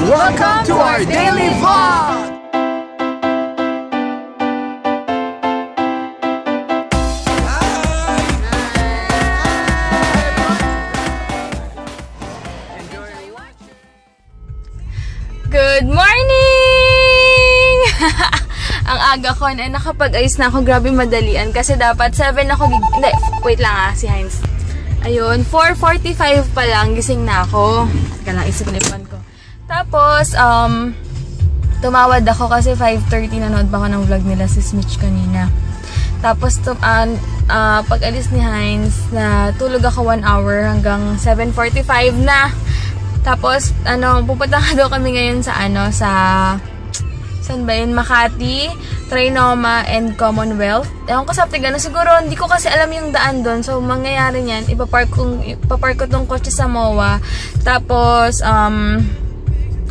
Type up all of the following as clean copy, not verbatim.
Welcome to our daily vlog! Good morning! Ang aga ko na nakapag-ayos na ako. Grabe madalian kasi dapat 7 ako hindi, wait lang si Heinz. Ayun, 4:45 pa lang gising na ako. Teka lang, isinipan ko. Tapos, tumawad ako kasi 5:30 nanood pa ako ng vlog nila si Smith kanina. Tapos, pag-alis ni Heinz, tulog ako 1 hour hanggang 7:45 na. Tapos, pupunta nga daw kami ngayon sa, saan ba yun? Makati, Trinoma, and Commonwealth. Ewan ko sa tigano, siguro, hindi ko kasi alam yung daan doon. So, mangyayari niyan, ipapark ko tong kotse sa MOA. Tapos,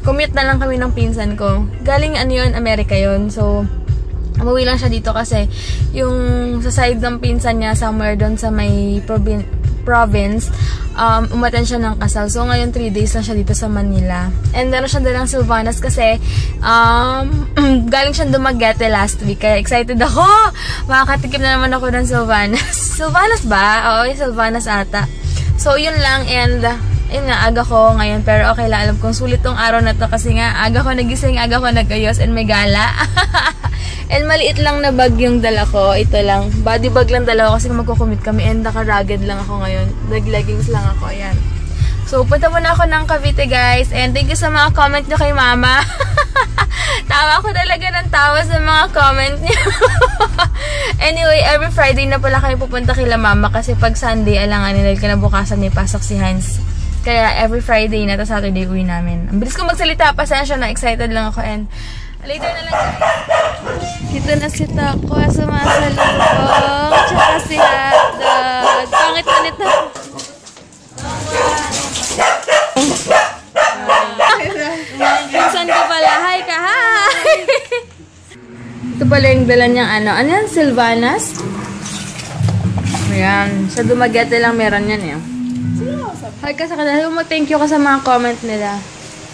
commute na lang kami ng pinsan ko. Galing, Amerika yun. So, umuwi lang siya dito kasi yung sa side ng pinsan niya, somewhere doon sa may province, umaten siya ng kasal. So, ngayon 3 days lang siya dito sa Manila. And meron siya dalang Sylvanas kasi galing siya Dumaguete last week. Kaya excited ako! Makakatikim na naman ako ng Sylvanas. Sylvanas ba? Oo, yung Sylvanas ata. So, yun lang. And, yun nga, aga ko ngayon. Pero okay lang, alam kong sulit tong araw na to kasi nga, aga ko nagising, aga ko nagayos, and may gala. And maliit lang na bag yung dala ko. Ito lang. Body bag lang dala ko kasi magkukumit kami. And naka-rugged lang ako ngayon. Nag-leggings lang ako. Ayan. So, punta muna ako ng Cavite, guys. And thank you sa mga comment nyo kay Mama. Tawa ko talaga ng tawa sa mga comment nyo. Anyway, every Friday na pala kayo pupunta kila Mama kasi pag Sunday, alangan nila kinabukasan may pasok si Hans. Kaya every Friday na, tapos Saturday uwi namin. Ang bilis ko magsalita. Pasensya na. Excited lang ako. And later na lang, guys. Dito na si Taco. Sumasalubong. Tsaka si Hotdog. Pangit na nito. Pinsan ko pala. Hi ka. Hi! Ito pala yung dala niyang ano yan? Sylvanas? Ayan. Sa Dumaguete lang meron yan eh. Hi ka sa kanila. Mag-thank you ka sa mga comment nila.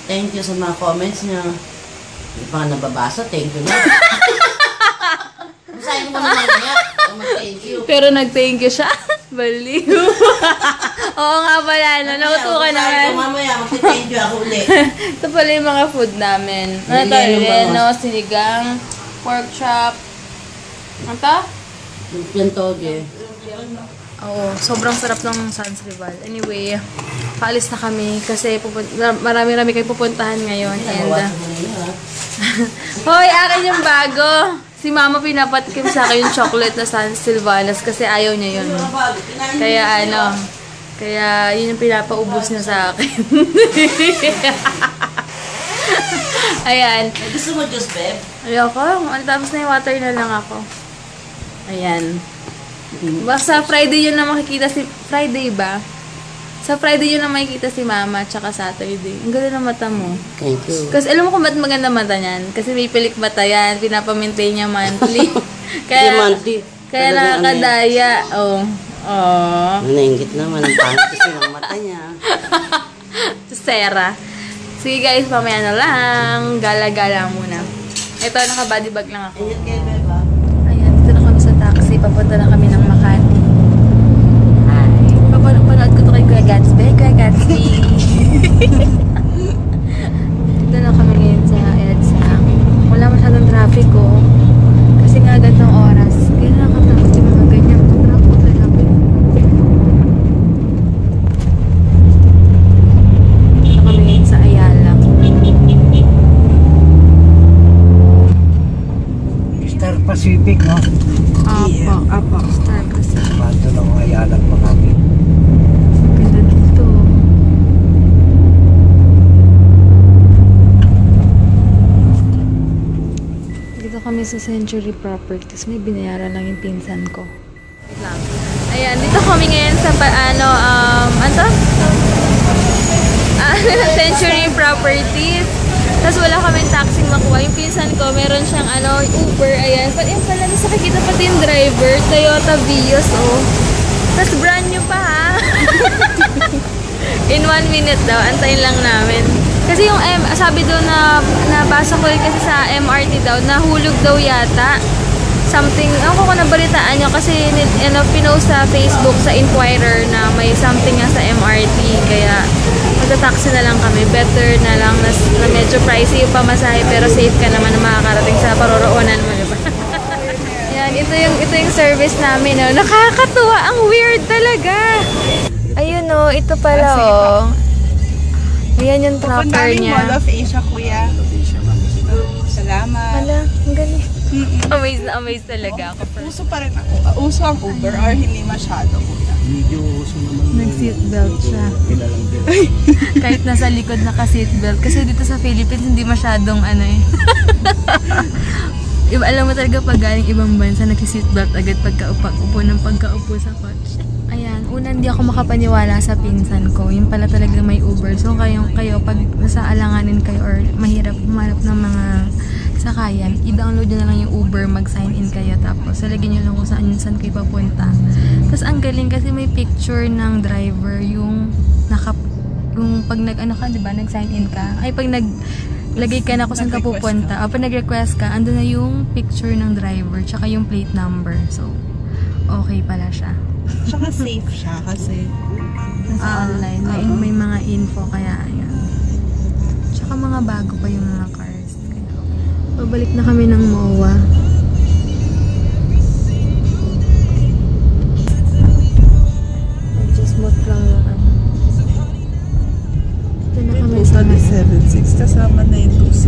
Thank you sa mga comments niya. Hindi pa nga nababasa. Thank you na. Masahin mo naman niya. Mag-thank you. Pero nag-thank you siya. Baliw. Oo nga pala. Nauto ka naman. Mamaya, mag-thank you ako ulit. Ito pala yung mga food namin. Ano to? Reno, sinigang, pork chop. Ano to? Yung toge. Oo, sobrang sarap ng Sans Rival. Anyway, paalis na kami kasi marami-rami kayo pupuntahan ngayon. And, hoy, akin yung bago. Si Mama pinapatikim sa akin yung chocolate na San Sylvanas kasi ayaw niya yun. Kaya kaya yun yung pinapaubos niya sa akin. Ayan. Gusto mo juice, babe? Ayoko. Tapos na yung water na lang ako. Ayan. Basta Friday yun na makikita si... Friday ba? Sa Friday yun na makikita si Mama tsaka Saturday. Ang ganda ng mata mo. Thank you. Kasi alam mo kung ba't maganda mata niyan? Kasi may pilik mata yan. Pinapamintain niya monthly. Kaya monthly. Kaya nakakadaya. Oh. Oh. Nanaingit naman. Ang pangit kasi ng mata niya. Sera. Sige guys, mamaya na lang. Gala-gala muna. Ito, naka-body bag lang ako. Ingat kayo, babe, ha? Ayan, dito na kami sa taxi. Papunta na kami ng Makati. Hi. Papanood ko to kay Kuya Gatsby. Kuya Gatsby. Dito na kami ngayon sa EDSA. Wala masyadong traffic ko. Kasi nga agad ng oras. Kaya nakakatakot yung mga ganyan. Traffic na traffic. Dito kami ngayon sa Ayala. Star Pacific, no? Apo. Star Pacific. Mando ng Ayala at Makati. Ganda dito. Dito kami sa Century Properties. May binayaran lang yung pinsan ko. Wait lang. Ayan, dito kami ngayon sa Century Properties. Tapos wala kaming taxi makuha. Yung pinsan ko, meron siyang Uber. Ayan. Pala, nakikita pati yung driver. Toyota Vios, oh. Tapos brand new pa, ha? In 1 minute daw. Antayin lang namin. Kasi yung sabi doon na nabasa ko kasi sa MRT daw, nahulog daw yata. Something, ako kung nabalitaan nyo kasi pinost sa Facebook sa Inquirer na may something nga sa MRT. Kaya magta-taxi na lang kami. Better na lang na medyo pricey yung pamasahe pero safe ka naman na makakarating sa paroroonan mo, diba? Yan, ito yung service namin. No? Nakakatuwa, ang weird talaga. Ayun o, ito pala o. Ayan yung trapper niya. Mall of Asia, kuya. Salamat. Wala, ang galing. Amazed na amazed talaga ako. Uso pa rin ako. Uso ang Uber or hindi masyado, kuya? Medyo uso naman. Nag-seatbelt siya. Kilalang din. Kahit nasa likod naka-seatbelt. Kasi dito sa Philippines, hindi masyadong ano eh. Alam mo talaga pag galing ibang bansa, nag-seatbelt agad pagkaupo ng pagkaupo sa kotse. Ayan, una hindi ako makapaniwala sa pinsan ko. Yung pala talaga may Uber. So kayo pag nasa alanganin kayo or mahirap humanap ng mga sakayan, i-download nyo na lang yung Uber, mag-sign in kayo, tapos salagin nyo lang kung saan kayo papunta. Tapos ang galing kasi may picture ng driver, yung pag nag-sign in ka, ay pag naglagay ka na kung saan ka pupunta, o pag nag-request ka, ando na yung picture ng driver, tsaka yung plate number. So, okay pala siya. Tsaka safe siya kasi Nasa online, may mga info, kaya ayan. Tsaka mga bago pa yung mga cars. Pabalik na kami ng MOA. Adjustment lang yung ano. Ito na kami sa 7.6 kasama na yung 2.6.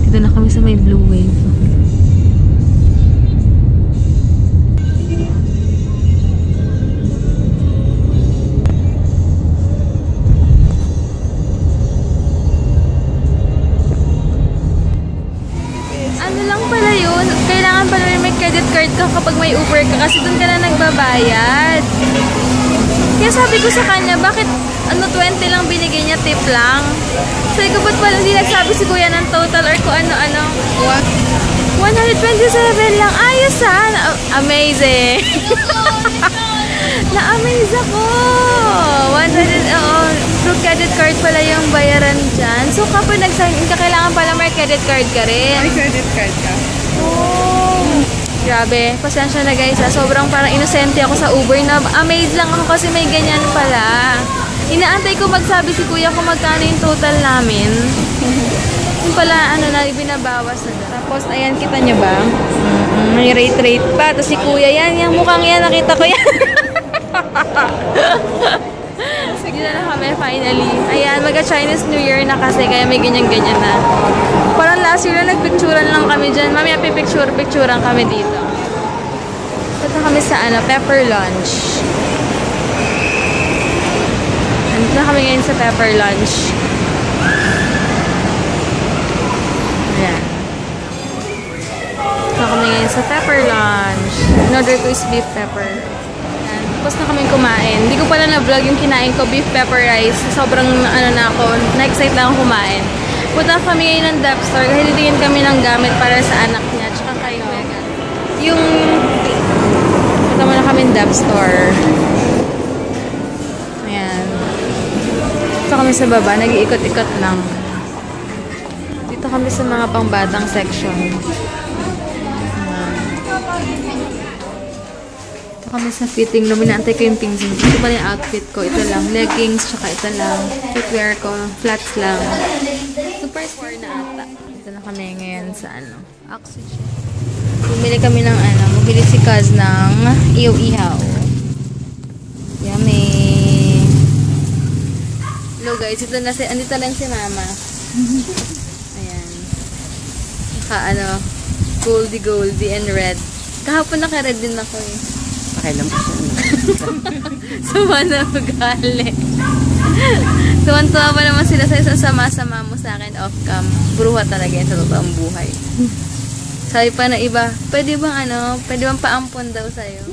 Ito na kami sa may Blue Wave. Kapag may Uber ka kasi doon ka na nagbabayad. Kaya sabi ko sa kanya, bakit 20 lang binigay niya, tip lang? Sabi ko, ba't pala hindi nagsabi si kuya ng total or kung ano-ano? 127 lang. Ayos ha? Amazing. Na-amaze ako. 100, through credit card pala yung bayaran dyan. So kapag nag-sign in ka, kailangan pala may credit card ka rin. May credit card ka? Oh. Grabe, pasensya na guys ha. Sobrang parang inosente ako sa Uber na amazed lang ako kasi may ganyan pala. Inaantay ko magsabi si kuya kung magkano yung total namin. Yung pala, ibinabawas na. Tapos, ayan, kita nyo ba? May rate pa. Tapos si kuya, yung mukhang yan, nakita ko yan. Sige na kami, finally. Ayan, magka-Chinese New Year na kasi, kaya may ganyan-ganyan na. Parang last year na nagpicturan lang kami dyan. Mamaya picturan kami dito. Ito kami sa Pepper Lunch. Andito na kami ngayon sa Pepper Lunch. Ayan. Ito kami ngayon sa Pepper Lunch. In-order ko is beef pepper. Ayan. Tapos na kami kumain. Hindi ko pala na-vlog yung kinain ko, beef pepper rice. Sobrang na-excite na akong kumain. Punta kami ngayon ng Dep Store. Hililingin kami ng gamit para sa anak niya. Tsaka kay Megan. Punta muna kami ng Dep Store. Ayan. Dito kami sa baba. Nag-iikot-ikot lang. Dito kami sa mga pangbatang section. Dito kami sa fitting room. Inaantay ko yung pinsin. Ito pala yung outfit ko. Ito lang. Leggings. Tsaka ito lang. Footwear ko. Flats lang. Superstore na ata. Dito na kami ngayon sa Oxygen. Bumili kami ng bumili si Kaz ng ihaw-ihaw. Yummy! Hello guys, andito lang si Mama. Ayan. Goldie and red. Kahapon naka-red din ako eh. Pakailan po siya. Sumana ugali. Tuwan-tuwa pa naman sila sa sama-sama mo sa akin off-cam. Bruha talaga yan sa totoong buhay. Sabi pa na iba, pwede bang paampon daw sa'yo?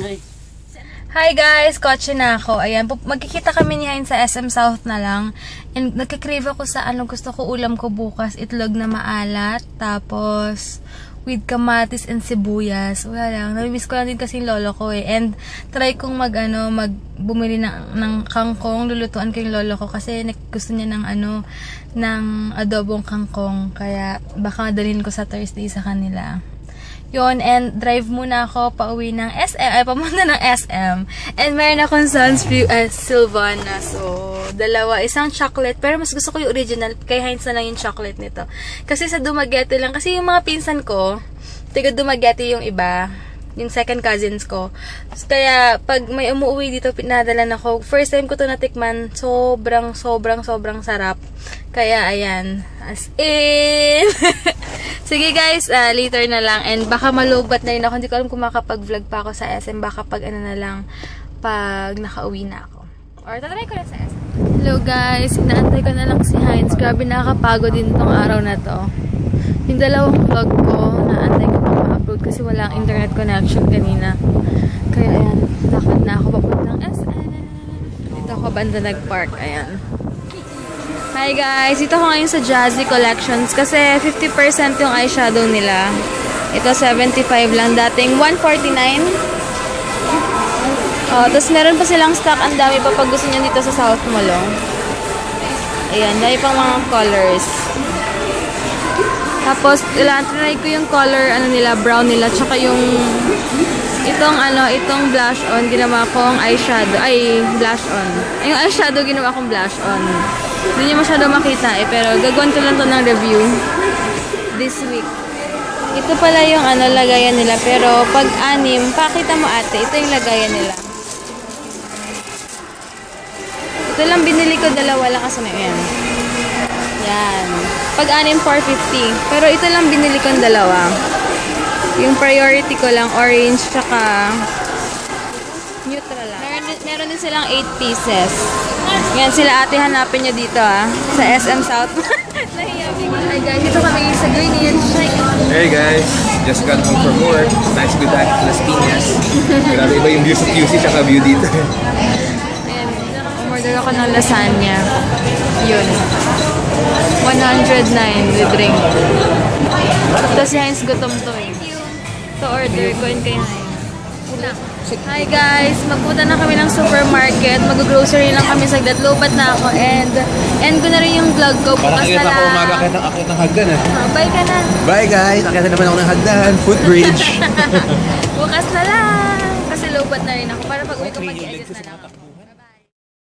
Hi guys! Kotse na ako. Ayan, magkikita kami ni Hein sa SM South na lang. And nagkikrave ako sa gusto ko ulam ko bukas. Itlog na maalat. Tapos, with kamatis and sibuyas. Wala lang. Namimiss ko lang din kasi yung lolo ko eh. And try kong bumili ng kangkong. Lulutuan ko yung lolo ko kasi gusto niya ng adobong kangkong. Kaya baka dalhin ko sa Thursday sa kanila. Yun, and drive muna ako pauwi ng SM, pamunta ng SM. And meron akong Sylvana. So, dalawa. Isang chocolate, pero mas gusto ko yung original. Kay Heinz na lang yung chocolate nito. Kasi sa Dumaguete lang. Kasi yung mga pinsan ko, taga Dumaguete yung iba. Yung second cousins ko. Kaya, pag may umuwi dito, pinadalan ako. First time ko to natikman, sobrang sarap. Kaya, ayan. As in! Sige guys, later na lang. And baka malubat na rin ako. Hindi ko alam kung makapag-vlog pa ako sa SM. Baka pag pag nakauwi na ako. Or tatry ko na sa SM. Hello guys, inaantay ko na lang si Heinz. Grabe, nakakapagod din tong araw na to. Yung dalawang vlog ko, naantay ko pa ma-upload kasi walang internet connection kanina. Kaya ayan, lakad na ako papuntang SM. Dito ako banda nag-park, ayan. Hi guys, dito ako ngayon sa Jazzy Collections kasi 50% yung eyeshadow nila. Ito 75 lang, dating 149. Tapos meron pa silang stock, ang dami pa pag gusto nyo dito sa South Mall. Ayan, dahil pang mga colors. Tapos, try ko yung color, nila, brown nila, tsaka yung, itong blush on, ginawa kong eyeshadow, blush on. Yung eyeshadow, ginawa kong blush on. Hindi nyo masyado makita pero gagawin ko lang to ng review this week. Ito pala yung lagayan nila, pero pag anim, pakita mo ate, ito yung lagayan nila. Ito lang binili ko, dalawa lang kasi yan. Yan. Pag anim, 450. Pero ito lang binili ko dalawa. Yung priority ko lang, orange, tsaka neutral lang. Meron din silang 8 pieces. Yan sila ate, hanapin nyo dito sa SM South. Hi guys, dito kami sa Green Shake. Hey guys, just got home from work. Nice good night, Las Piñas. Grabe iba yung view sa QC tsaka view dito. Ayan, umorder ako ng lasagna. Yun. 109 with drink. Tapos Heinz gutom to eh. To order ko and kay Heinz. Hi guys, magpunta na kami ng supermarket. Mag-grocery lang kami saglit. Lobat na ako and ko na rin yung vlog ko. Bukas na lang. Parang umaga akit ng hagdan Bye ka na. Bye guys, akit naman ako ng hagdan. Footbridge. Bukas na lang. Kasi lobat na rin ako. Para pag uwi ko mag-edit na lang.